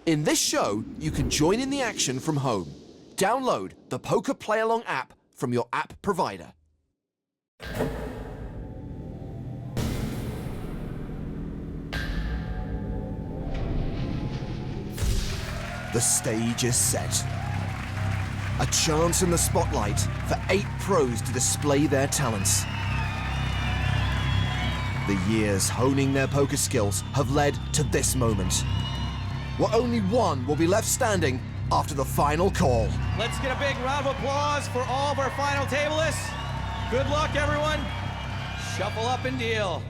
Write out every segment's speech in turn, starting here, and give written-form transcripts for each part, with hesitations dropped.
In this show, you can join in the action from home. Download the Poker Play Along app from your app provider. The stage is set. A chance in the spotlight for 8 pros to display their talents. The years honing their poker skills have led to this moment, where only one will be left standing after the final call. Let's get a big round of applause for all of our final tablists. Good luck, everyone. Shuffle up and deal.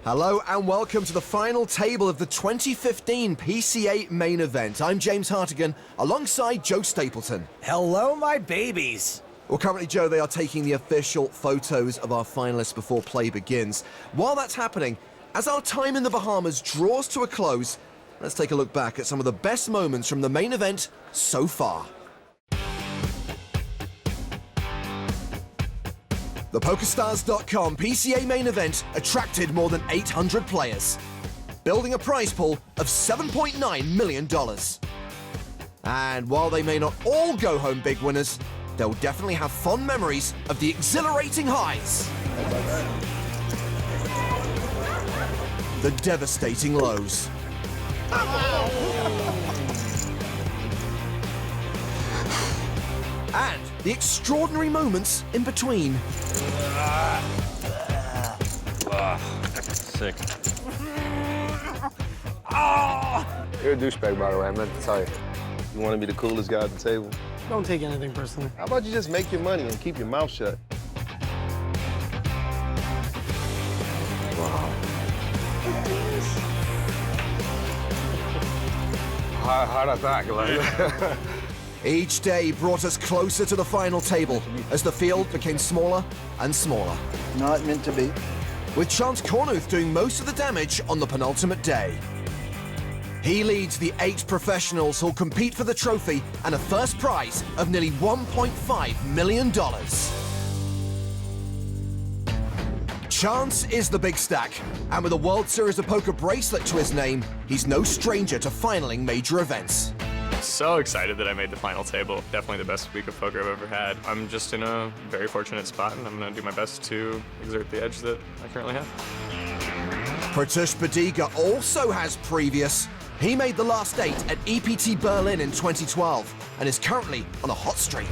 Hello and welcome to the final table of the 2015 PCA main event. I'm James Hartigan, alongside Joe Stapleton. Hello, my babies. Well, currently, Joe, they are taking the official photos of our finalists before play begins. While that's happening, as our time in the Bahamas draws to a close, let's take a look back at some of the best moments from the main event so far. The PokerStars.com PCA main event attracted more than 800 players, building a prize pool of $7.9 million. And while they may not all go home big winners, they'll definitely have fond memories of the exhilarating highs, the devastating lows, and the extraordinary moments in between. Sick. You're a douchebag, by the way, I meant to tell you. You want to be the coolest guy at the table? Don't take anything personally. How about you just make your money and keep your mouth shut? Wow. How'd I back? Like? Each day brought us closer to the final table as the field became smaller and smaller, Not meant to be. with Chance Kornuth doing most of the damage on the penultimate day. He leads the 8 professionals who'll compete for the trophy and a first prize of nearly $1.5 million. Chance is the big stack, and with a World Series of Poker bracelet to his name, he's no stranger to finaling major events. So excited that I made the final table. Definitely the best week of poker I've ever had. I'm just in a very fortunate spot, and I'm going to do my best to exert the edge that I currently have. Pratush Badiga also has previous. He made the last 8 at EPT Berlin in 2012 and is currently on a hot streak.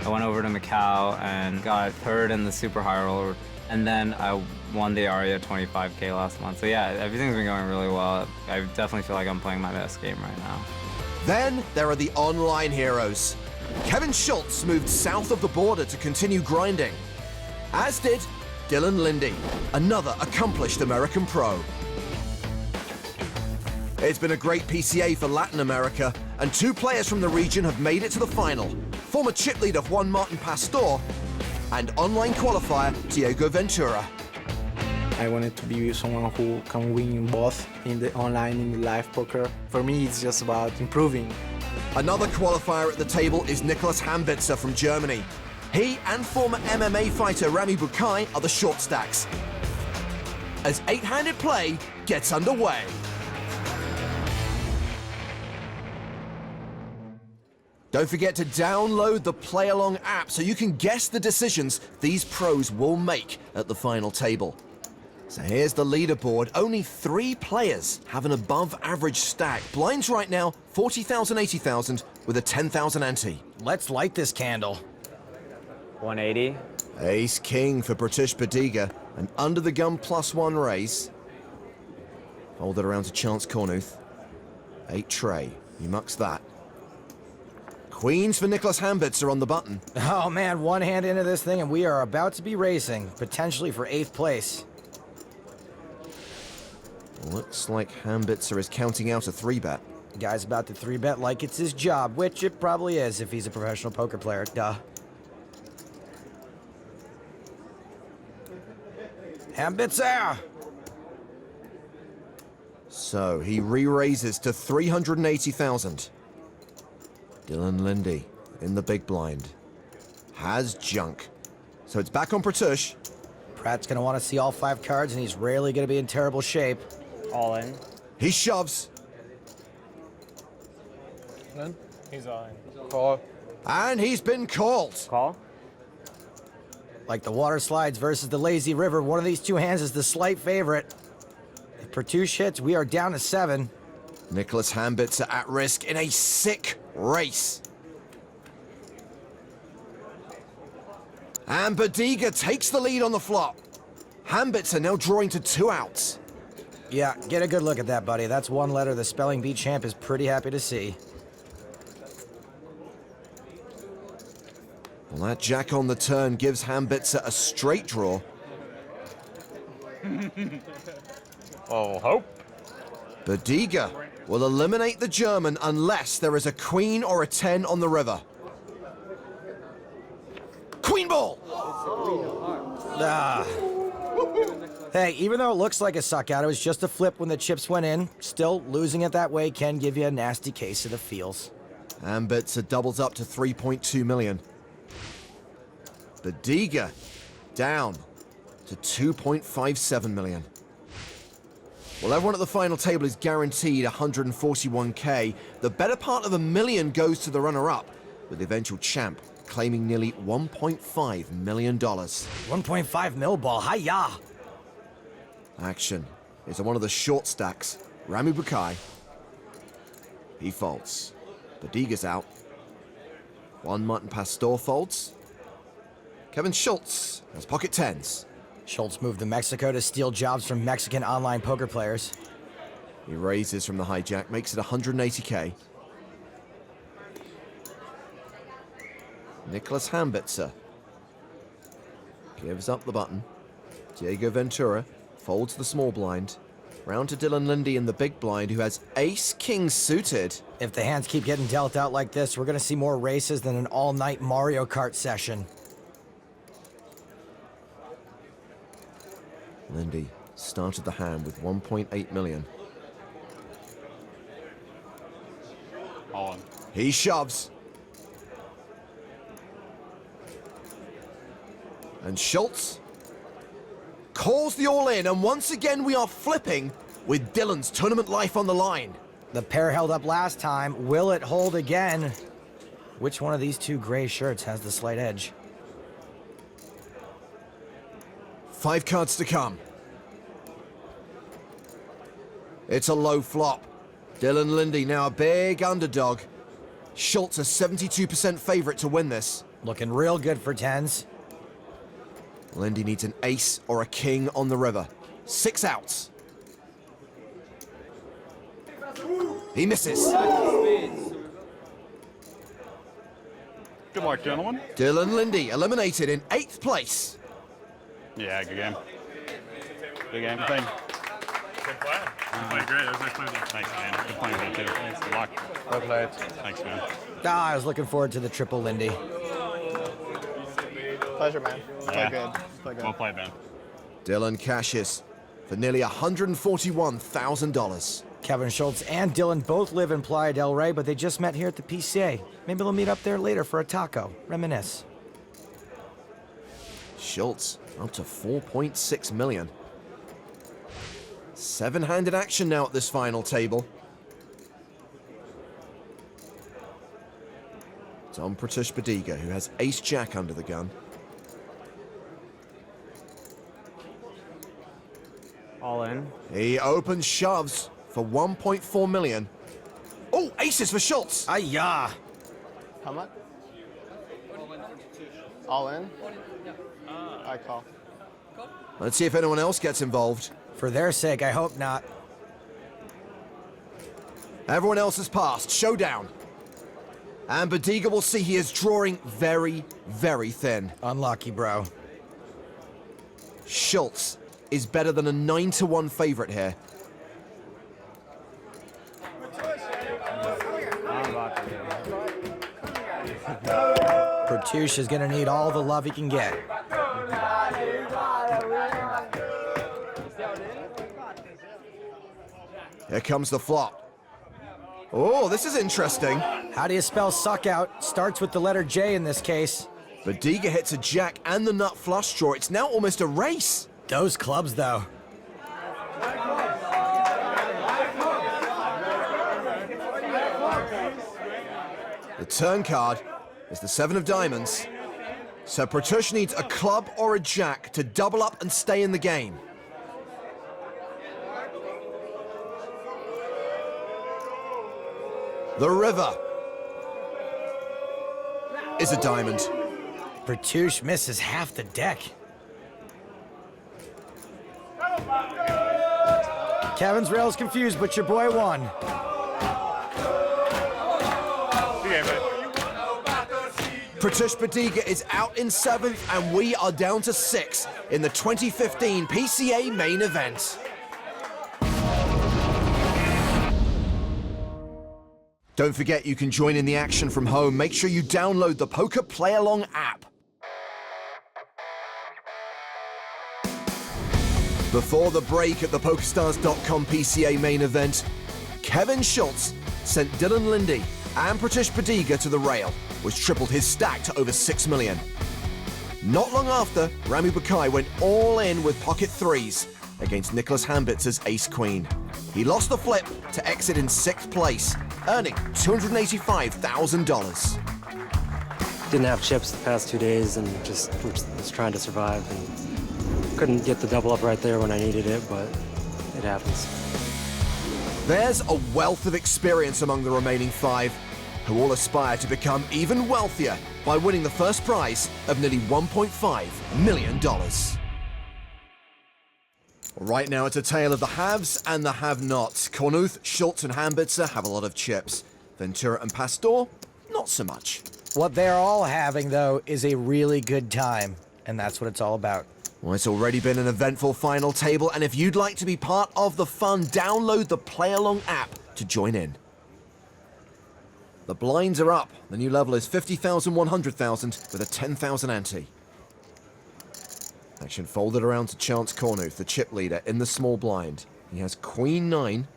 I went over to Macau and got third in the super high roller, and then I won the Aria 25K last month. So yeah, everything's been going really well. I definitely feel like I'm playing my best game right now. Then there are the online heroes. Kevin Schultz moved south of the border to continue grinding, as did Dylan Lindy, another accomplished American pro. It's been a great PCA for Latin America, and 2 players from the region have made it to the final. Former chip leader Juan Martin Pastor and online qualifier Diego Ventura. I wanted to be someone who can win both in the online and the live poker. For me, it's just about improving. Another qualifier at the table is Nicolas Ham Fetzer from Germany. He and former MMA fighter Rami Bukai are the short stacks, as 8-handed play gets underway. Don't forget to download the Play Along app so you can guess the decisions these pros will make at the final table. So here's the leaderboard. Only 3 players have an above average stack. Blinds right now, 40,000, 80,000 with a 10,000 ante. Let's light this candle. 180. Ace King for Pratush Badiga, an under the gun +1 raise. Fold it around to Chance Kornuth. 8 tray, he mucks that. Queens for Nicolas Ham Fetzer on the button. Oh man, one hand into this thing and we are about to be racing, potentially for 8th place. Looks like Ham Fetzer is counting out a 3-bet. Guy's about to 3-bet like it's his job, which it probably is if he's a professional poker player. Duh. Ham Fetzer. So he re-raises to 380,000. Dylan Lindy in the big blind. Has junk. So it's back on Pratush. Pratt's going to want to see all 5 cards, and he's rarely going to be in terrible shape. All in. He shoves. He's all in. Call. And he's been called. Call? Like the water slides versus the lazy river, one of these two hands is the slight favorite. If Pratush hits, we are down to 7. Nicolas Ham Fetzer at risk in a sick race. And Bodiga takes the lead on the flop. Ham Fetzer now drawing to 2 outs. Yeah, get a good look at that, buddy. That's one letter the spelling bee champ is pretty happy to see. Well, that jack on the turn gives Ham Fetzer a straight draw. Oh, hope. Bodiga will eliminate the German unless there is a queen or a 10 on the river. Queen ball! Ah. Hey, even though it looks like a suck out, it was just a flip when the chips went in. Still, losing it that way can give you a nasty case of the feels. Ham Fetzer doubles up to 3.2 million. Bodiga down to 2.57 million. Well, everyone at the final table is guaranteed 141k. The better part of $1 million goes to the runner-up, with the eventual champ claiming nearly $1.5 million. 1.5 mil ball, hi-ya! Action is on one of the short stacks. Rami Bukai. He folds. Bodiga's out. Juan Martin Pastor folds. Kevin Schultz has pocket 10s. Schultz moved to Mexico to steal jobs from Mexican online poker players. He raises from the hijack, makes it 180k. Nicolas Ham Fetzer gives up the button. Diego Ventura folds the small blind. Round to Dylan Lindy in the big blind, who has ace-king suited. If the hands keep getting dealt out like this, we're going to see more races than an all-night Mario Kart session. Lindy started the hand with 1.8 million. All in. He shoves. And Schultz calls the all-in, and once again we are flipping with Dylan's tournament life on the line. The pair held up last time. Will it hold again? Which one of these two gray shirts has the slight edge? 5 cards to come. It's a low flop. Dylan Lindy now a big underdog. Schultz a 72% favorite to win this. Looking real good for 10s. Lindy needs an ace or a king on the river. 6 outs. He misses. Good luck, gentlemen. Dylan Lindy eliminated in 8th place. Yeah, good game. Good game. Good thing. Good play. You played great. That was nice playing. Thanks, man. Good playing game, too. Thanks. Good luck. Well played. Thanks, man. I was looking forward to the triple Lindy. Pleasure, man. Yeah. Play good. Play good. Well played, man. Dylan cashes for nearly $141,000. Kevin Schultz and Dylan both live in Playa del Rey, but they just met here at the PCA. Maybe they'll meet up there later for a taco. Reminisce. Schultz up to 4.6 million. 7-handed action now at this final table. It's on Pratush Bodiga, who has ace-jack under the gun. All in. He opens shoves for 1.4 million. Oh, aces for Schultz. Ay-ya! How much? All in? I call. Let's see if anyone else gets involved. For their sake, I hope not. Everyone else has passed. Showdown. And Bodiga will see he is drawing very, very thin. Unlucky, bro. Schultz is better than a 9-1 favorite here. Pertush is gonna need all the love he can get. Here comes the flop. Oh, this is interesting. How do you spell suck out? Starts with the letter J in this case. Badiga hits a jack and the nut flush draw. It's now almost a race. Those clubs, though. The turn card is the 7 of diamonds. So Pertush needs a club or a jack to double up and stay in the game. The river is a diamond. Pertush misses half the deck. Kevin's rail's confused, but your boy won. Pertush Badiga is out in 7th, and we are down to 6 in the 2015 PCA main event. Don't forget you can join in the action from home. Make sure you download the Poker Play Along app. Before the break at the PokerStars.com PCA main event, Kevin Schultz sent Dylan Lindy and Pertush Badiga to the rail, which tripled his stack to over 6 million. Not long after, Rami Bukai went all in with pocket threes against Nicolas Ham Fetzer's Ace Queen. He lost the flip to exit in 6th place, earning $285,000. Didn't have chips the past 2 days and just was trying to survive and couldn't get the double up right there when I needed it, but it happens. There's a wealth of experience among the remaining 5, who all aspire to become even wealthier by winning the first prize of nearly $1.5 million. Right now, it's a tale of the haves and the have-nots. Kornuth, Schultz, and Ham Fetzer have a lot of chips. Ventura and Pastor, not so much. What they're all having, though, is a really good time, and that's what it's all about. Well, it's already been an eventful final table, and if you'd like to be part of the fun, download the Play Along app to join in. The blinds are up. The new level is 50,000, 100,000 with a 10,000 ante. Action folded around to Chance Kornuth, the chip leader, in the small blind. He has Queen 9,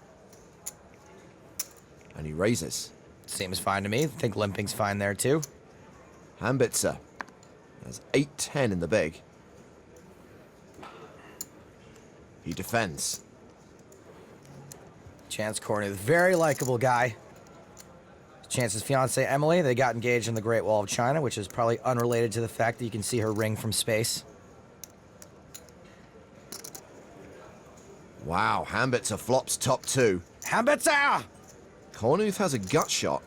and he raises. Seems fine to me. Think limping's fine there, too. Ham Fetzer has 8-10 in the big. He defends. Chance Kornuth, very likable guy. Chance's fiancée, Emily, they got engaged in the Great Wall of China, which is probably unrelated to the fact that you can see her ring from space. Wow, Ham Fetzer flops top 2. Ham Fetzer! Kornuth has a gut shot.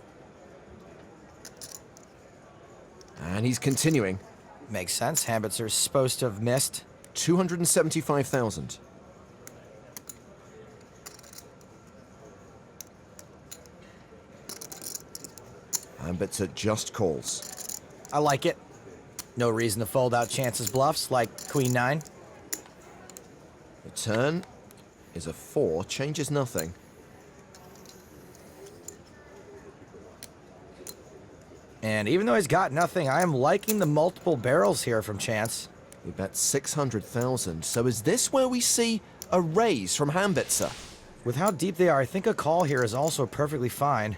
And he's continuing. Makes sense. Ham Fetzer's supposed to have missed. 275,000. Ham Fetzer just calls. I like it. No reason to fold out Chance's bluffs like Queen 9. The turn is a 4, changes nothing. And even though he's got nothing, I am liking the multiple barrels here from Chance. We bet 600,000. So is this where we see a raise from Ham Fetzer? With how deep they are, I think a call here is also perfectly fine.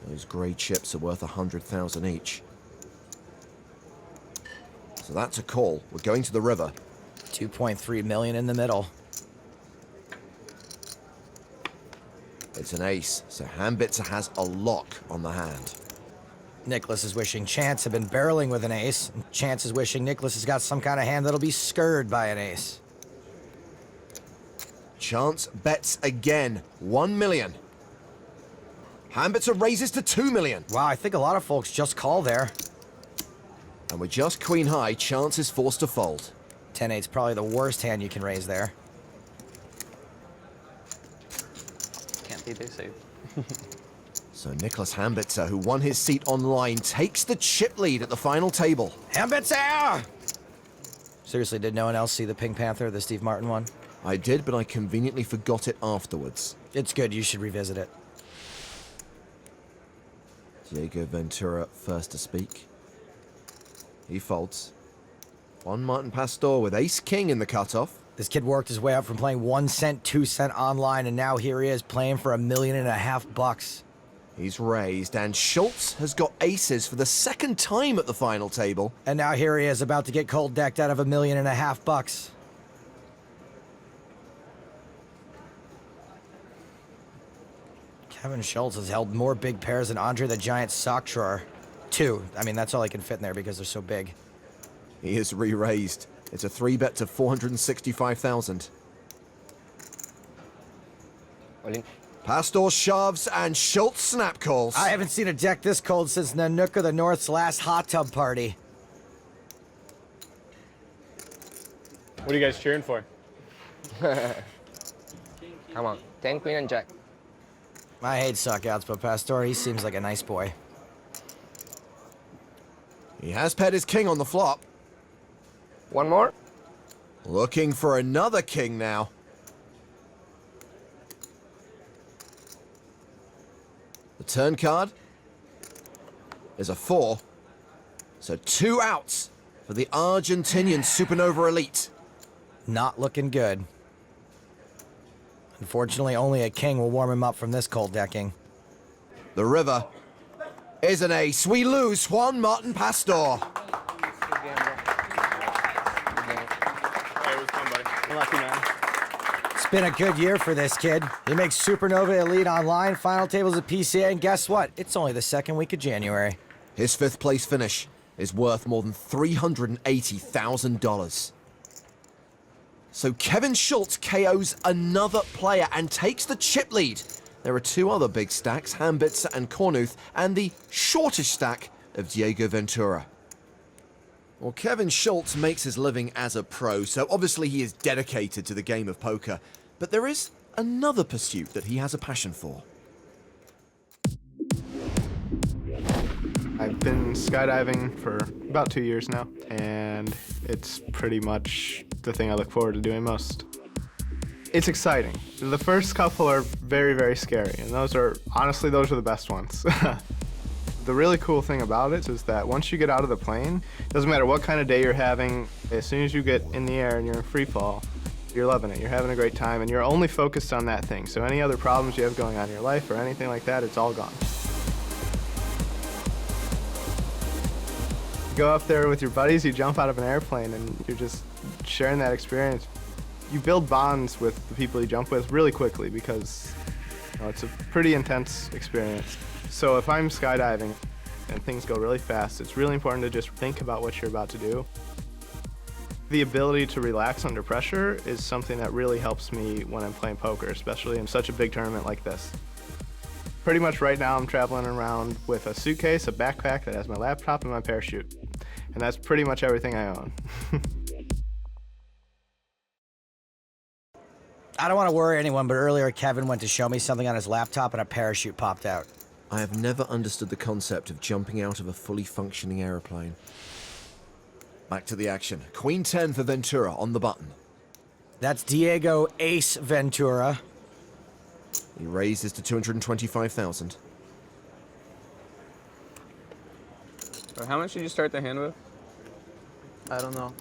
Those grey chips are worth 100,000 each. So that's a call. We're going to the river. 2.3 million in the middle. It's an ace, so Ham Fetzer has a lock on the hand. Nicolas is wishing Chance had been barreling with an ace. And Chance is wishing Nicolas has got some kind of hand that'll be scurred by an ace. Chance bets again. 1 million. Ham Fetzer raises to 2 million. Wow, I think a lot of folks just call there. And with just queen high, Chance is forced to fold. 10-8's probably the worst hand you can raise there. Can't be too safe. So Nicolas Ham Fetzer, who won his seat online, takes the chip lead at the final table. Ham Fetzer! Seriously, did no one else see the Pink Panther, the Steve Martin one? I did, but I conveniently forgot it afterwards. It's good. You should revisit it. Diego Ventura first to speak. He folds. Juan Martin Pastor with ace-king in the cutoff. This kid worked his way up from playing 1 cent, 2 cent online, and now here he is playing for $1.5 million. He's raised, and Schultz has got aces for the second time at the final table. And now here he is about to get cold decked out of $1.5 million. Kevin Schultz has held more big pairs than Andre the Giant sock drawer. 2. I mean, that's all he can fit in there because they're so big. He is re-raised. It's a 3-bet to 465,000. Pastor shoves and Schultz snap calls. I haven't seen a deck this cold since Nanook of the North's last hot tub party. What are you guys cheering for? Come on, 10, queen, and jack. I hate suckouts, but Pastor, he seems like a nice boy. He has paired his king on the flop. One more. Looking for another king now. The turn card is a 4. So 2 outs for the Argentinian Supernova Elite. Not looking good. Unfortunately, only a king will warm him up from this cold decking. The river is an ace. We lose Juan Martin Pastor. Hey, it was fun, buddy. You're lucky, man. It's been a good year for this kid. He makes Supernova Elite online, final tables at PCA, and guess what? It's only the 2nd week of January. His 5th place finish is worth more than $380,000. So Kevin Schultz KOs another player and takes the chip lead. There are 2 other big stacks, Hambitzer and Kornuth, and the shortish stack of Diego Ventura. Well, Kevin Schultz makes his living as a pro, so obviously he is dedicated to the game of poker. But there is another pursuit that he has a passion for. I've been skydiving for about 2 years now, and it's pretty much the thing I look forward to doing most. It's exciting. The first couple are very, very scary, and those are the best ones. The really cool thing about it is that once you get out of the plane, it doesn't matter what kind of day you're having, as soon as you get in the air and you're in free fall, you're loving it, you're having a great time, and you're only focused on that thing. So any other problems you have going on in your life or anything like that, it's all gone. You go up there with your buddies, you jump out of an airplane, and you're just sharing that experience. You build bonds with the people you jump with really quickly because it's a pretty intense experience. So if I'm skydiving and things go really fast, it's really important to just think about what you're about to do. The ability to relax under pressure is something that really helps me when I'm playing poker, especially in such a big tournament like this. Pretty much right now I'm traveling around with a suitcase, a backpack that has my laptop and my parachute. And that's pretty much everything I own. I don't want to worry anyone, but earlier Kevin went to show me something on his laptop and a parachute popped out. I have never understood the concept of jumping out of a fully functioning aeroplane. Back to the action. Queen 10 for Ventura on the button. That's Diego Ace Ventura. He raises to 225,000. How much did you start the hand with? I don't know.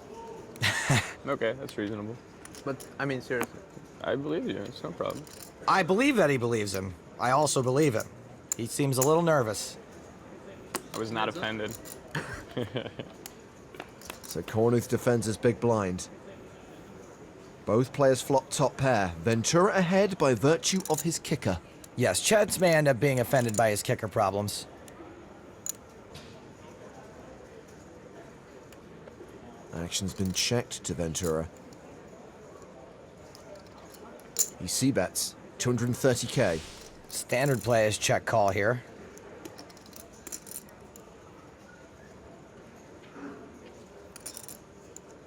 Okay, that's reasonable. But, I mean, seriously. I believe you, it's no problem. I believe that he believes him. I also believe him. He seems a little nervous. I was not offended. So Kornuth defends his big blind. Both players flop top pair. Ventura ahead by virtue of his kicker. Yes, Chet's may end up being offended by his kicker problems. Action's been checked to Ventura. He c-bets 230k. Standard play is check call here.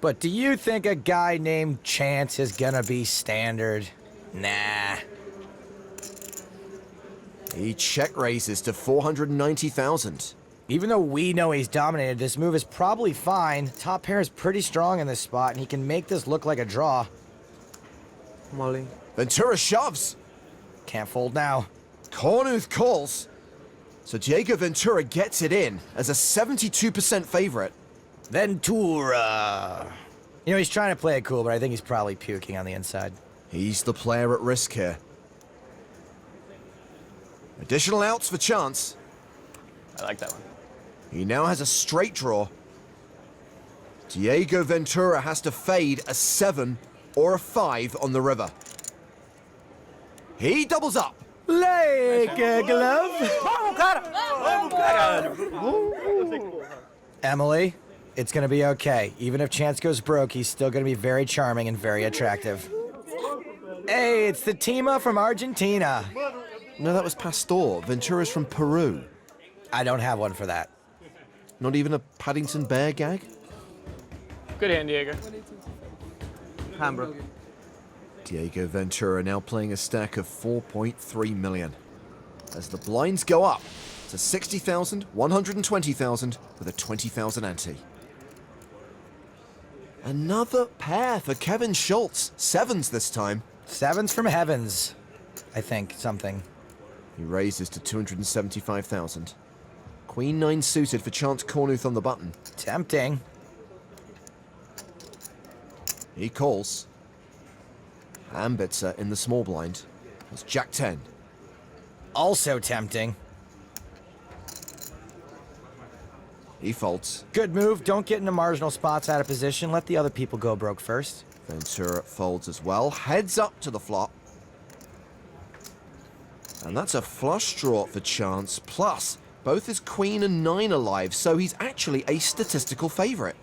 But do you think a guy named Chance is gonna be standard? Nah. He check raises to 490,000. Even though we know he's dominated, this move is probably fine. Top pair is pretty strong in this spot, and he can make this look like a draw. I'm all in. Ventura shoves. Can't fold now. Kornuth calls. So Diego Ventura gets it in as a 72% favorite. Ventura. You know, he's trying to play it cool, but I think he's probably puking on the inside. He's the player at risk here. Additional outs for Chance. I like that one. He now has a straight draw. Diego Ventura has to fade a 7 or a 5 on the river. He doubles up. Like a glove. Emily, it's gonna be okay. Even if Chance goes broke, he's still gonna be very charming and very attractive. Hey, it's the Tima from Argentina. No, that was Pastor. Ventura's from Peru. I don't have one for that. Not even a Paddington Bear gag? Good hand, Diego. Hand, bro. Diego Ventura now playing a stack of 4.3 million. As the blinds go up to 60,000, 120,000 with a 20,000 ante. Another pair for Kevin Schultz. 7s this time. 7s from heavens, I think, something. He raises to 275,000. Queen 9 suited for Chance Kornuth on the button. Tempting. He calls. Ambitzer in the small blind. It's Jack 10. Also tempting. He folds. Good move. Don't get into marginal spots out of position. Let the other people go broke first. Ventura folds as well. Heads up to the flop. And that's a flush draw for Chance. Plus, both his Queen and 9 are live, so he's actually a statistical favorite.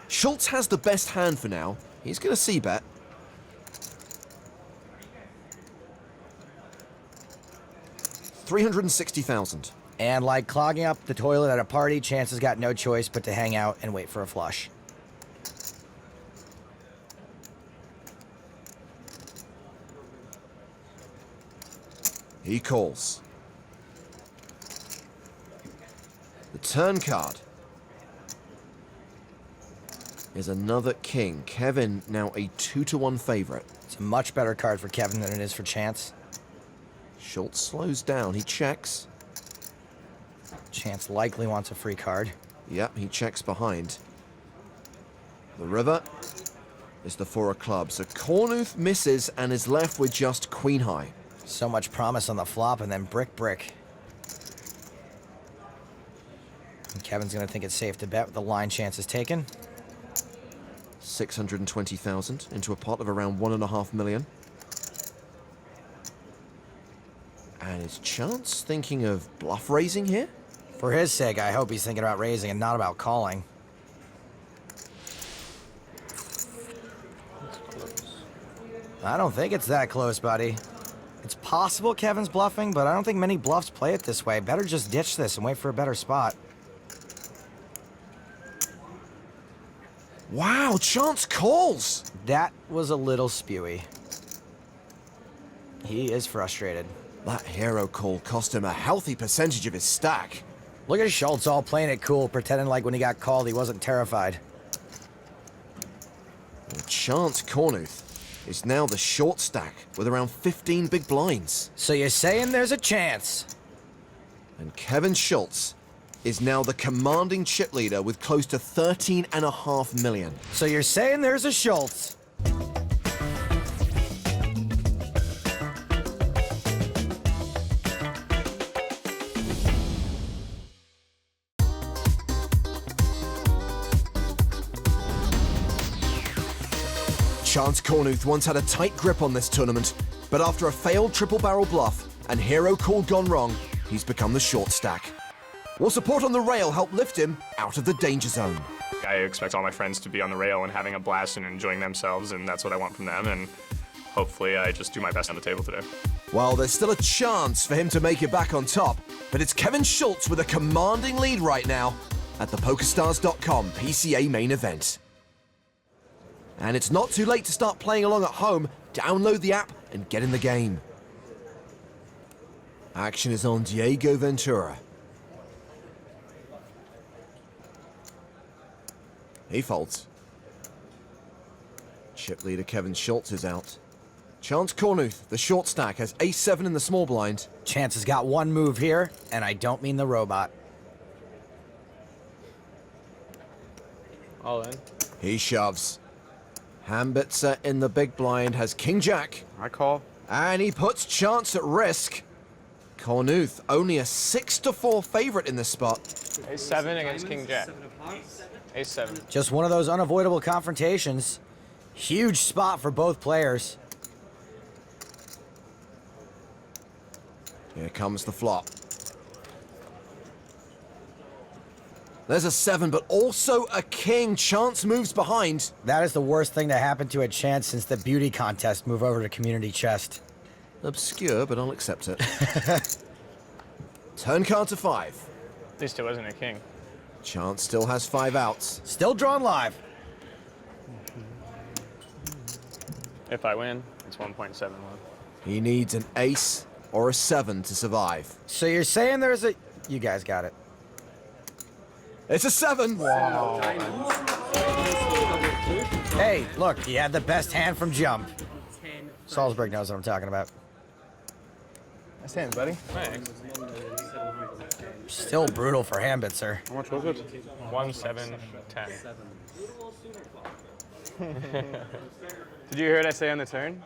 Schultz has the best hand for now. He's going to c-bet. $360,000. And like clogging up the toilet at a party, Chance has got no choice but to hang out and wait for a flush. He calls. The turn card is another king. Kevin now a 2-1 favorite. It's a much better card for Kevin than it is for Chance. Schultz slows down. He checks. Chance likely wants a free card. Yep, he checks behind. The river is the 4 of clubs. So Kornuth misses and is left with just Queen High. So much promise on the flop and then brick. And Kevin's gonna think it's safe to bet with the line Chance has taken. 620,000 into a pot of around 1.5 million. And is Chance thinking of bluff raising here? For his sake, I hope he's thinking about raising and not about calling. I don't think it's that close, buddy. It's possible Kevin's bluffing, but I don't think many bluffs play it this way. Better just ditch this and wait for a better spot. Wow, Chance calls! That was a little spewy. He is frustrated. That hero call cost him a healthy percentage of his stack. Look at Schultz all playing it cool, pretending like when he got called he wasn't terrified. Well, Chance Kornuth is now the short stack with around 15 big blinds. So you're saying there's a chance? And Kevin Schultz is now the commanding chip leader with close to 13.5 million. So you're saying there's a Schultz? Chance Kornuth once had a tight grip on this tournament, but after a failed triple barrel bluff and hero call gone wrong, he's become the short stack. Will support on the rail help lift him out of the danger zone? I expect all my friends to be on the rail and having a blast and enjoying themselves, and that's what I want from them, and hopefully I just do my best on the table today. Well, there's still a chance for him to make it back on top, but it's Kevin Schultz with a commanding lead right now at the PokerStars.com PCA main event. And it's not too late to start playing along at home. Download the app and get in the game. Action is on Diego Ventura. He folds. Chip leader Kevin Schultz is out. Chance Kornuth, the short stack, has ace-7 in the small blind. Chance has got one move here, and I don't mean the robot. All in. He shoves. Ham Fetzer in the big blind has king-jack. I call. And he puts Chance at risk. Kornuth, only a 6-4 favorite in this spot. Ace-7 against king-jack. Ace-7. Just one of those unavoidable confrontations. Huge spot for both players. Here comes the flop. There's a 7, but also a king. Chance moves behind. That is the worst thing to happen to a Chance since the beauty contest move over to community chest. Obscure, but I'll accept it. Turn card to 5. At least it wasn't a king. Chance still has 5 outs. Still drawn live. If I win, it's 1.71. He needs an ace or a 7 to survive. So you're saying there's a... You guys got it. It's a 7. Wow. Hey, look, he had the best hand from jump. Salzburg knows what I'm talking about. Nice hand, buddy. Thanks. Still brutal for Ham Fetzer. How much was it? 1-7-10. Did you hear what I say on the turn?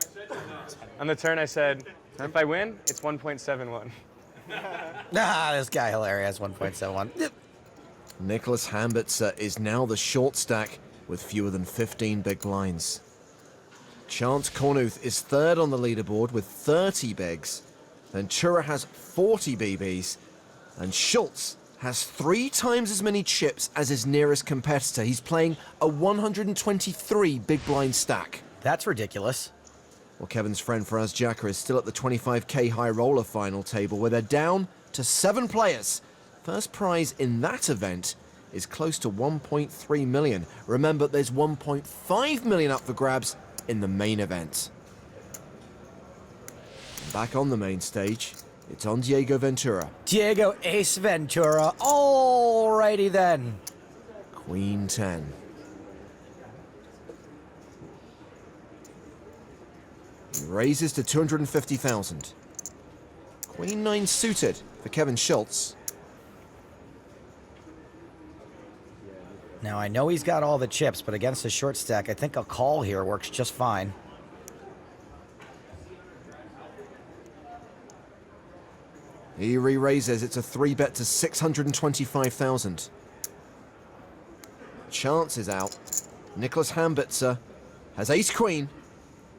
On the turn I said, if I win, it's 1.71. Nah, this guy hilarious, 1.71. Nicolas Ham Fetzer is now the short stack with fewer than 15 big blinds. Chance Kornuth is third on the leaderboard with 30 bigs. Ventura has 40 BBs. And Schultz has 3 times as many chips as his nearest competitor. He's playing a 123 big blind stack. That's ridiculous. Well, Kevin's friend Faraz Jacker is still at the 25k high roller final table where they're down to 7 players. First prize in that event is close to 1.3 million. Remember, there's 1.5 million up for grabs in the main event. Back on the main stage, it's on Diego Ventura. Diego Ace Ventura. Alrighty then. Queen 10. He raises to 250,000. Queen 9 suited for Kevin Schultz. Now, I know he's got all the chips, but against the short stack, I think a call here works just fine. He re-raises. It's a 3-bet to 625,000. Chance is out. Nicolas Ham Fetzer has ace-queen.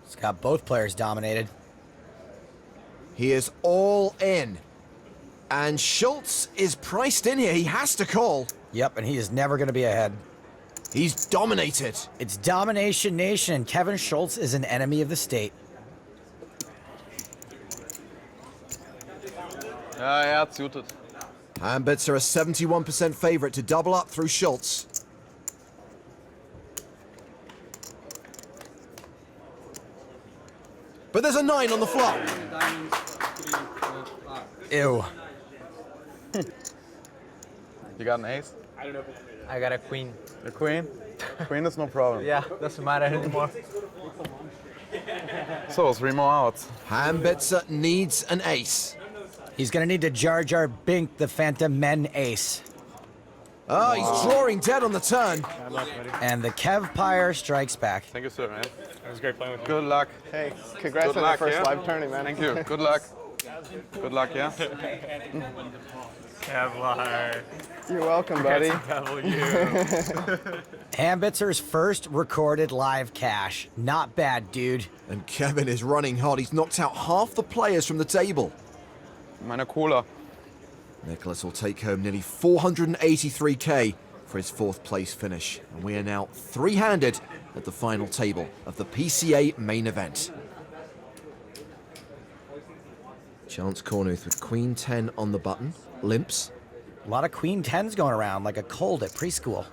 He's got both players dominated. He is all in. And Schultz is priced in here. He has to call. Yep, and he is never going to be ahead. He's dominated. It's Domination Nation, and Kevin Schultz is an enemy of the state. Yeah, suited. Ham Fetzer a 71% favorite to double up through Schultz. But there's a 9 on the flop. Ew. You got an ace? I got a queen. A queen? Queen is no problem. Yeah, doesn't matter anymore. So, 3 more outs. Ham Fetzer needs an ace. He's going to need to Jar Jar Bink the Phantom Men ace. Oh, he's drawing dead on the turn. And the Kev Pyre strikes back. Thank you, sir, man. It was great playing with you. Good luck. Hey, congrats Good on luck, your first yeah? live tourney, man. Thank you. Good luck. Good luck, yeah? Kevlar. You're welcome, buddy. Ham Fetzer's first recorded live cash. Not bad, dude. And Kevin is running hard. He's knocked out half the players from the table. Meine Cola. Nicholas will take home nearly 483k for his 4th place finish. And we are now 3-handed at the final table of the PCA main event. Chance Kornuth with Queen 10 on the button. Limps. A lot of Queen 10s going around like a cold at preschool.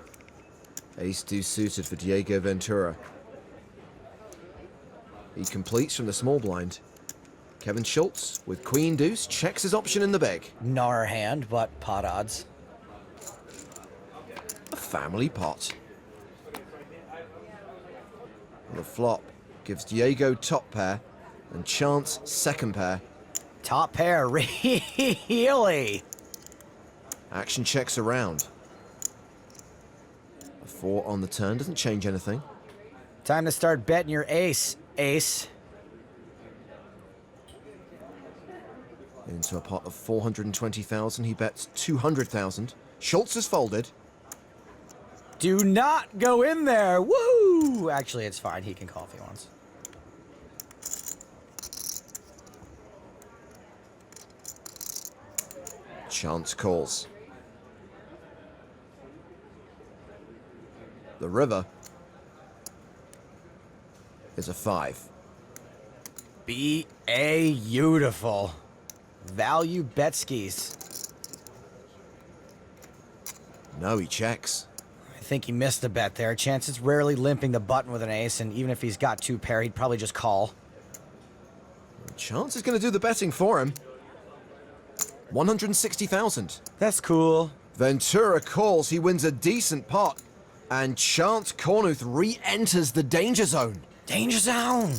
Ace-2 suited for Diego Ventura. He completes from the small blind. Kevin Schultz with Queen Deuce checks his option in the bag. Nar hand, but pot odds. A family pot. The flop gives Diego top pair And Chance, second pair. Top pair, really? Action checks around. A 4 on the turn doesn't change anything. Time to start betting your ace, Ace. Into a pot of 420,000, he bets 200,000. Schultz has folded. Do not go in there. Woo! Actually, it's fine. He can call if he wants. Chance calls. The river is a 5. Beautiful. Value bet skis. No, he checks. I think he missed a bet there. Chance is rarely limping the button with an ace, and even if he's got 2 pair, he'd probably just call. Chance is going to do the betting for him. 160,000. That's cool. Ventura calls, he wins a decent pot. And Chance Kornuth re-enters the danger zone. Danger zone!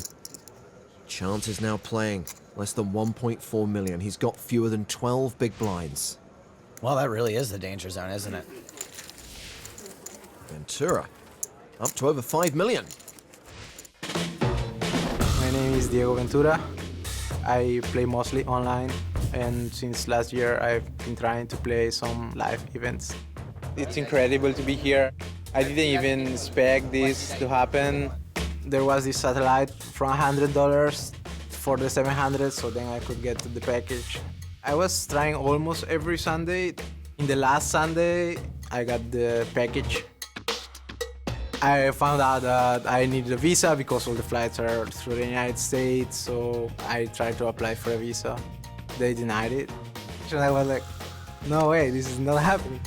Chance is now playing less than 1.4 million. He's got fewer than 12 big blinds. Well, that really is the danger zone, isn't it? Ventura, up to over 5 million. My name is Diego Ventura. I play mostly online, and since last year I've been trying to play some live events. It's incredible to be here. I didn't even expect this to happen. There was this satellite from $100 for the 700, so then I could get to the package. I was trying almost every Sunday. In the last Sunday, I got the package. I found out that I needed a visa because all the flights are through the United States, so I tried to apply for a visa. They denied it. And I was like, no way, this is not happening.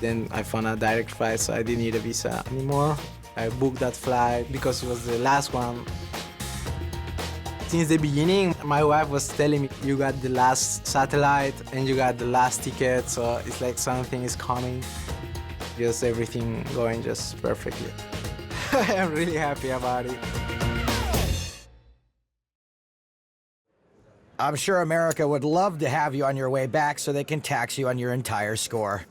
Then I found a direct flight, so I didn't need a visa anymore. I booked that flight because it was the last one. Since the beginning, my wife was telling me, you got the last satellite and you got the last ticket, so it's like something is coming. Just everything going just perfectly. I'm really happy about it. I'm sure America would love to have you on your way back so they can tax you on your entire score.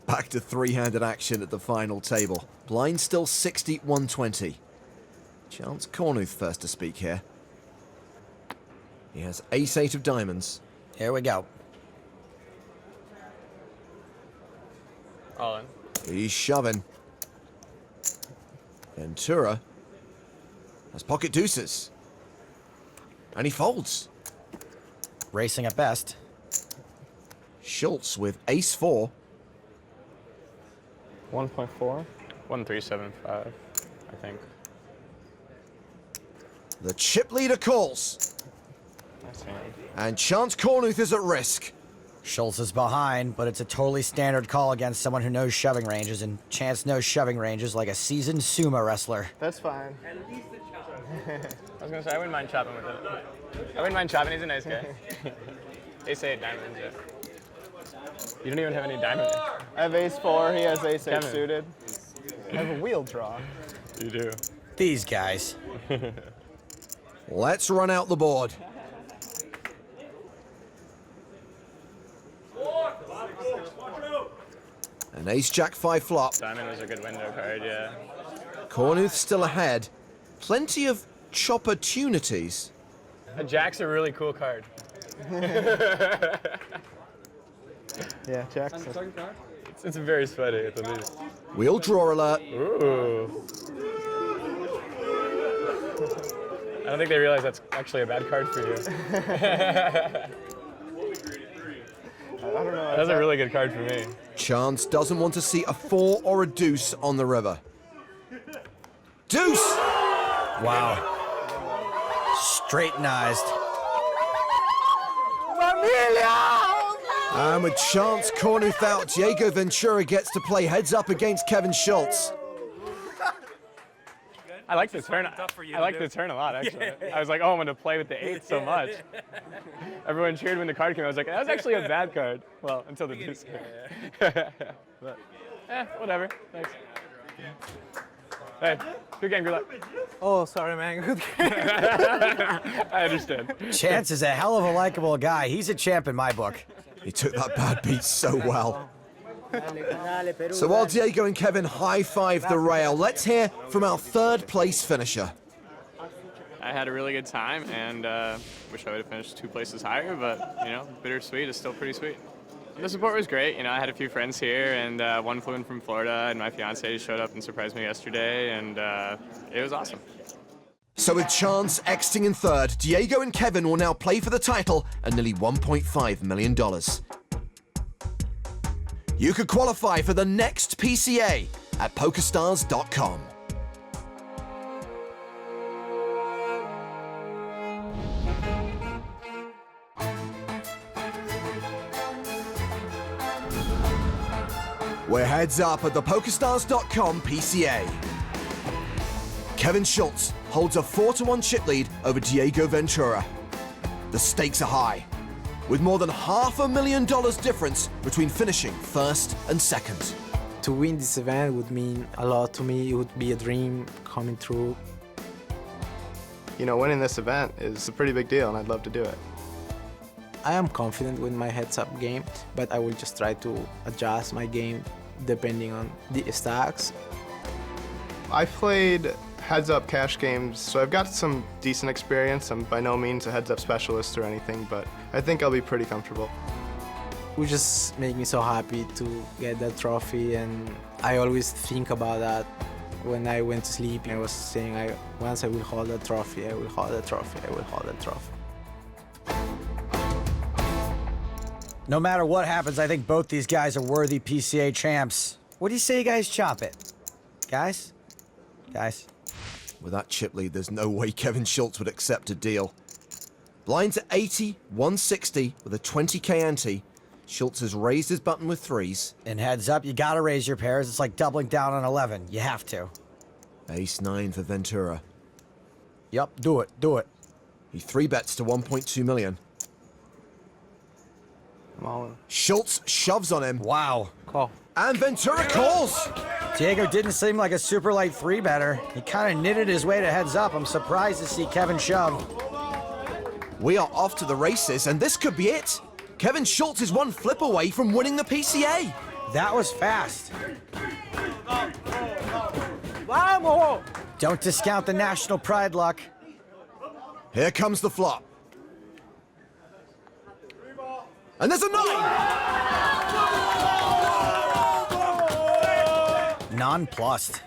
Back to three-handed action at the final table. Blind still 60-120. Chance Kornuth first to speak here. He has ace-8 of diamonds. Here we go. All in. He's shoving. Ventura has pocket deuces. And he folds. Racing at best. Schultz with ace-4. 1.4. 1375, I think. The chip leader calls. Nice hand. And Chance Kornuth is at risk. Schultz is behind, but it's a totally standard call against someone who knows shoving ranges, and Chance knows shoving ranges like a seasoned sumo wrestler. That's fine. I was gonna say, I wouldn't mind chopping with it. I wouldn't mind chopping, he's a nice guy. Ace-8 diamonds, yeah. You don't even have any diamond. I have ace-4, he has ace-8 Kevin. suited. I have a wheel draw. You do. These guys. Let's run out the board. An ace-jack-5 flop. Diamond was a good window card, yeah. Kornuth still ahead. Plenty of chop-opportunities. A jack's a really cool card. Yeah, jacks. It's very sweaty at the least. Wheel draw alert. Ooh. I don't think they realize that's actually a bad card for you. I don't know. That's a really good card for me. Chance doesn't want to see a 4 or a deuce on the river. Deuce! Wow. Straightenized. And with Chance Kornuth out, Diego Ventura gets to play heads up against Kevin Schultz. I like the turn. I like the turn a lot, actually. I was like, oh, I'm going to play with the 8 so much. Everyone cheered when the card came. I was like, that was actually a bad card. Well, until the deuce came. But, whatever. Thanks. Hey, good game, good luck. Oh, sorry, man. Good. I understand. Chance is a hell of a likable guy. He's a champ in my book. He took that bad beat so well. So while Diego and Kevin high-five the rail, let's hear from our third place finisher. I had a really good time, and wish I would have finished 2 places higher, but, you know, bittersweet is still pretty sweet. The support was great. You know, I had a few friends here, and one flew in from Florida, and my fiance showed up and surprised me yesterday, and it was awesome. So with Chance exiting in third, Diego and Kevin will now play for the title and nearly $1.5 million. You could qualify for the next PCA at PokerStars.com. We're heads up at the PokerStars.com PCA. Kevin Schultz holds a 4-1 chip lead over Diego Ventura. The stakes are high, with more than $500,000 difference between finishing first and second. To win this event would mean a lot to me. It would be a dream coming true. You know, winning this event is a pretty big deal, and I'd love to do it. I am confident with my heads-up game, but I will just try to adjust my game depending on the stacks. I've played heads-up cash games, so I've got some decent experience. I'm by no means a heads-up specialist or anything, but I think I'll be pretty comfortable. It would just make me so happy to get that trophy, and I always think about that. When I went to sleep, I was saying, once I will hold that trophy, I will hold that trophy, I will hold that trophy. No matter what happens, I think both these guys are worthy PCA champs. What do you say you guys chop it? Guys? Guys? With that chip lead, there's no way Kevin Schultz would accept a deal. Blinds at 80, 160 with a 20k ante. Schultz has raised his button with 3s. And heads up, you gotta raise your pairs. It's like doubling down on 11. You have to. Ace-9 for Ventura. Yup, do it, do it. He 3-bets to 1.2 million. Schultz shoves on him. Wow. Call. And Ventura calls. Diego didn't seem like a super light 3-better. He kind of knitted his way to heads up. I'm surprised to see Kevin shove. We are off to the races, and this could be it. Kevin Schultz is one flip away from winning the PCA. That was fast. Don't discount the national pride luck. Here comes the flop. And there's a 9! Nonplussed.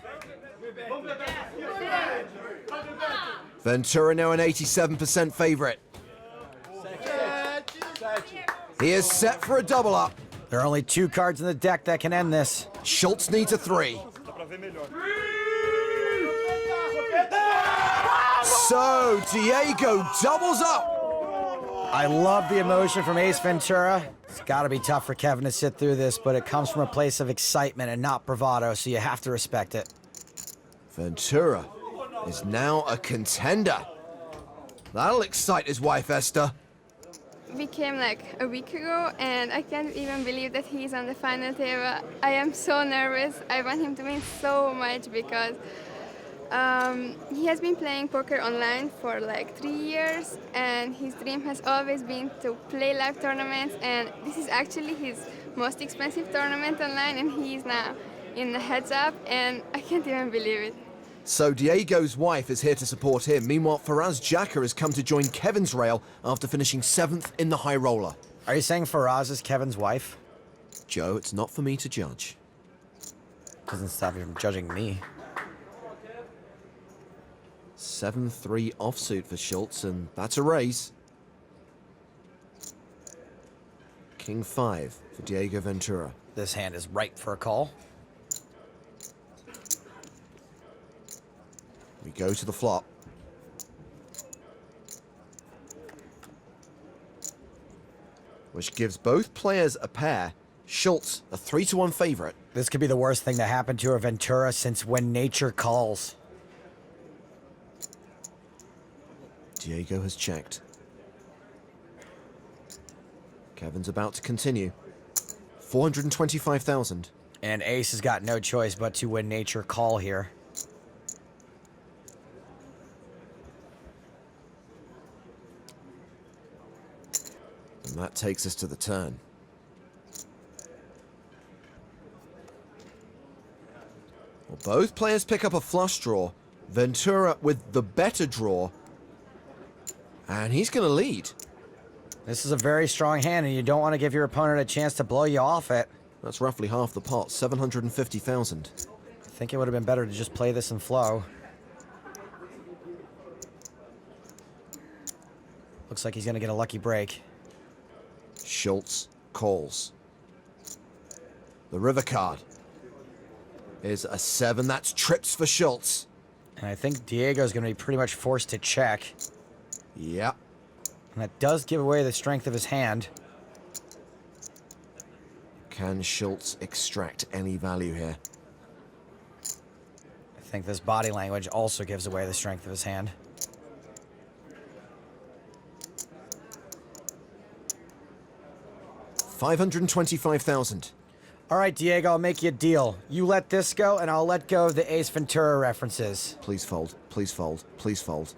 Ventura now an 87% favorite. He is set for a double up. There are only 2 cards in the deck that can end this. Schultz needs a 3. So Diego doubles up. I love the emotion from Ace Ventura. It's got to be tough for Kevin to sit through this, but it comes from a place of excitement and not bravado, so you have to respect it. Ventura is now a contender. That'll excite his wife, Esther. We came like a week ago, and I can't even believe that he's on the final table. I am so nervous. I want him to win so much because he has been playing poker online for like 3 years, and his dream has always been to play live tournaments, and this is actually his most expensive tournament online, and he's now in the heads up, and I can't even believe it. So Diego's wife is here to support him. Meanwhile, Faraz Jaka has come to join Kevin's rail after finishing 7th in the high roller. Are you saying Faraz is Kevin's wife? Joe, it's not for me to judge. Doesn't stop you from judging me. 7-3 offsuit for Schultz, and that's a raise. King 5 for Diego Ventura. This hand is ripe for a call. We go to the flop. Which gives both players a pair. Schultz, a 3-1 favorite. This could be the worst thing to happen to a Ventura since When Nature Calls. Diego has checked. Kevin's about to continue. 425,000. And Ace has got no choice but to When Nature Call here. And that takes us to the turn. Well, both players pick up a flush draw. Ventura with the better draw. And he's going to lead. This is a very strong hand, and you don't want to give your opponent a chance to blow you off it. That's roughly half the pot, 750,000. I think it would have been better to just play this in flow. Looks like he's going to get a lucky break. Schultz calls. The river card is a 7. That's trips for Schultz. And I think Diego's going to be pretty much forced to check. Yep. And that does give away the strength of his hand. Can Schultz extract any value here? I think this body language also gives away the strength of his hand. $525,000. All right, Diego, I'll make you a deal. You let this go, and I'll let go of the Ace Ventura references. Please fold. Please fold. Please fold.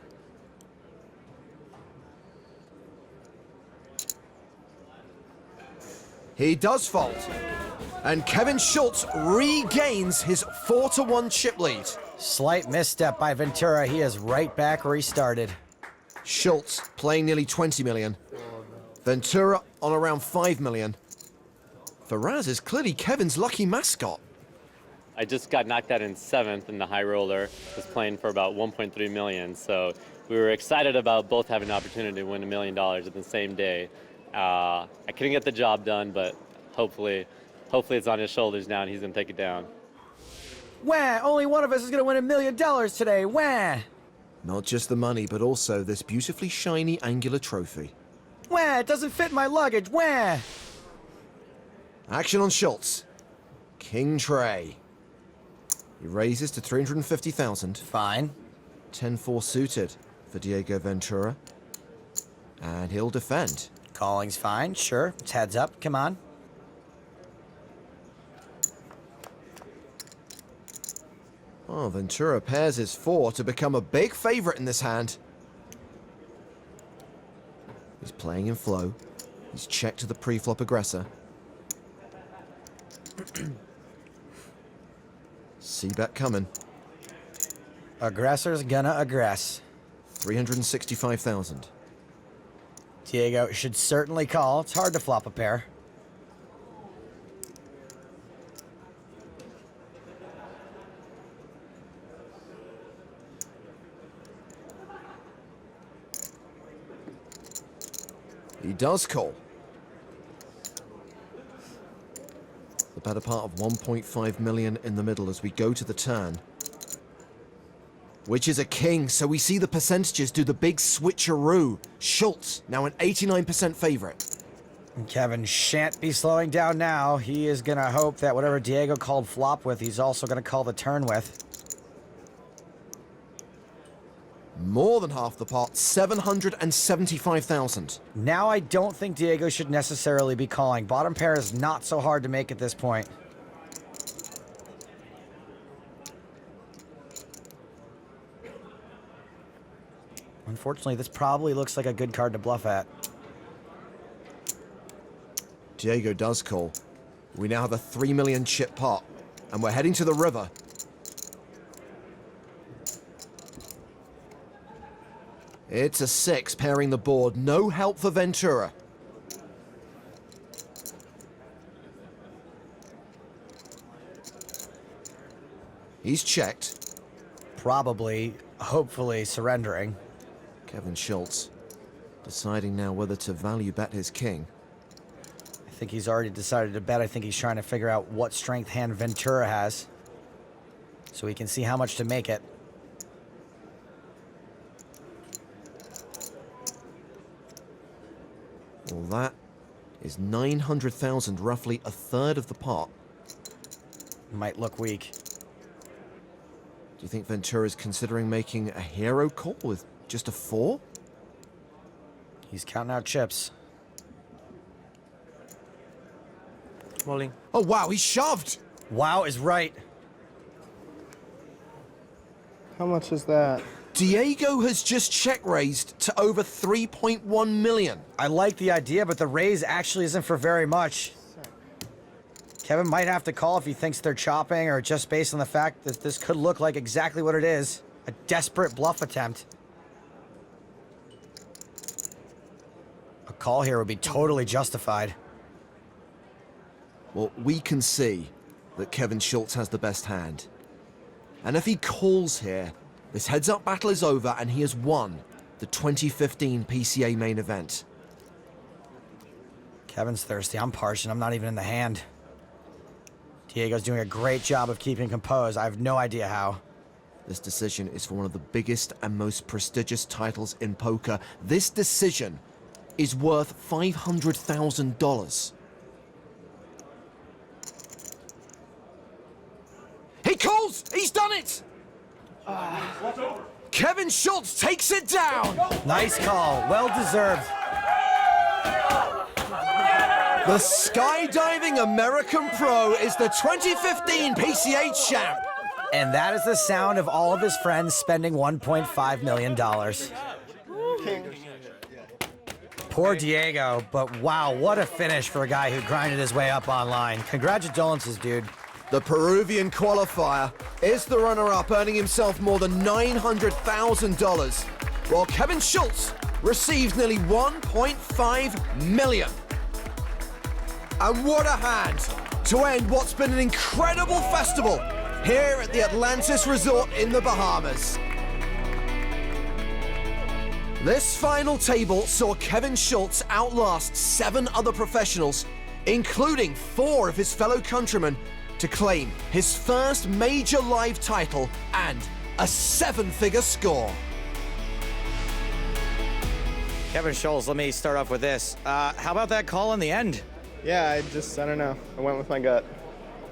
He does fold. And Kevin Schultz regains his 4-1 chip lead. Slight misstep by Ventura. He is right back where he started. Schultz playing nearly 20 million. Ventura on around 5 million. Faraz is clearly Kevin's lucky mascot. I just got knocked out in 7th in the high roller. Was playing for about 1.3 million, so we were excited about both having an opportunity to win $1 million in the same day. I couldn't get the job done, but hopefully it's on his shoulders now and he's gonna take it down. Wah! Only one of us is gonna win $1 million today. Wah! Not just the money, but also this beautifully shiny angular trophy. Wah! It doesn't fit my luggage. Wah! Action on Schultz. King tray. He raises to 350,000. Fine. 10-4 suited for Diego Ventura. And he'll defend. Calling's fine, sure. It's heads up. Come on. Oh, Ventura pairs his 4 to become a big favorite in this hand. He's playing in flow. He's checked to the pre-flop aggressor. C-bet coming. Aggressor's gonna aggress. 365,000. Diego should certainly call. It's hard to flop a pair. He does call. The better part of 1.5 million in the middle as we go to the turn. Which is a king, so we see the percentages do the big switcheroo. Schultz, now an 89% favorite. Kevin shan't be slowing down now. He is gonna hope that whatever Diego called flop with, he's also gonna call the turn with. More than half the pot, 775,000. Now I don't think Diego should necessarily be calling. Bottom pair is not so hard to make at this point. Unfortunately, this probably looks like a good card to bluff at. Diego does call. We now have a 3 million chip pot, and we're heading to the river. It's a 6 pairing the board. No help for Ventura. He's checked. Probably, hopefully, surrendering. Kevin Schultz deciding now whether to value bet his king. I think he's already decided to bet. I think he's trying to figure out what strength hand Ventura has, so he can see how much to make it. Well, that is 900,000, roughly a third of the pot. Might look weak. Do you think Ventura is considering making a hero call with just a 4? He's counting out chips. Rolling. Oh, wow, he shoved! Wow is right. How much is that? Diego has just check-raised to over 3.1 million. I like the idea, but the raise actually isn't for very much. Kevin might have to call if he thinks they're chopping, or just based on the fact that this could look like exactly what it is. A desperate bluff attempt. A call here would be totally justified. Well, we can see that Kevin Schultz has the best hand. And if he calls here, this heads-up battle is over and he has won the 2015 PCA main event. Kevin's thirsty. I'm parched and I'm not even in the hand. Diego's doing a great job of keeping composed. I have no idea how. This decision is for one of the biggest and most prestigious titles in poker. This decision is worth $500,000. He calls! He's done it! Kevin Schultz takes it down! Nice call. Well deserved. The skydiving American pro is the 2015 PCA champ. And that is the sound of all of his friends spending $1.5 million. Poor Diego, but wow, what a finish for a guy who grinded his way up online. Congratulations, dude. The Peruvian qualifier is the runner-up, earning himself more than $900,000, while Kevin Schultz receives nearly $1.5 million. And what a hand to end what's been an incredible festival here at the Atlantis Resort in the Bahamas. This final table saw Kevin Schultz outlast 7 other professionals, including 4 of his fellow countrymen, to claim his first major live title and a 7-figure score. Kevin Schultz, let me start off with this. How about that call in the end? Yeah, I don't know. I went with my gut.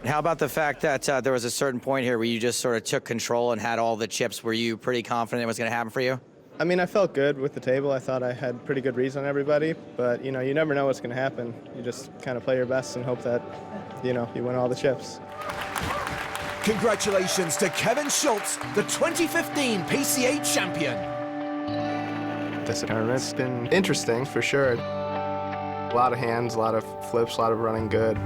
How about the fact that there was a certain point here where you just sort of took control and had all the chips? Were you pretty confident it was going to happen for you? I mean, I felt good with the table. I thought I had pretty good reads on everybody, but, you know, you never know what's going to happen. You just kind of play your best and hope that, you know, you win all the chips. Congratulations to Kevin Schultz, the 2015 PCA champion. This tournament's been interesting, for sure. A lot of hands, a lot of flips, a lot of running good.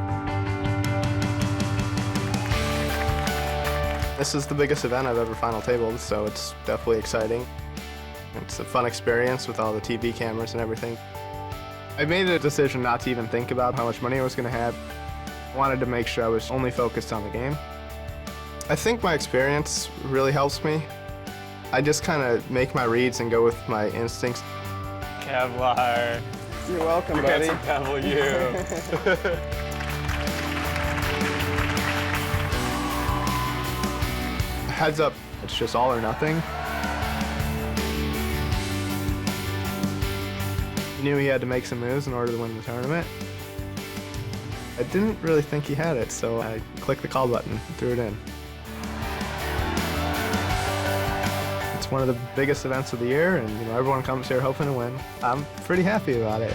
This is the biggest event I've ever final tabled, so it's definitely exciting. It's a fun experience with all the TV cameras and everything. I made a decision not to even think about how much money I was going to have. I wanted to make sure I was only focused on the game. I think my experience really helps me. I just kind of make my reads and go with my instincts. Kevlar. You're welcome, buddy. That's a W. Heads up, it's just all or nothing. He knew he had to make some moves in order to win the tournament. I didn't really think he had it, so I clicked the call button and threw it in. It's one of the biggest events of the year, and you know everyone comes here hoping to win. I'm pretty happy about it.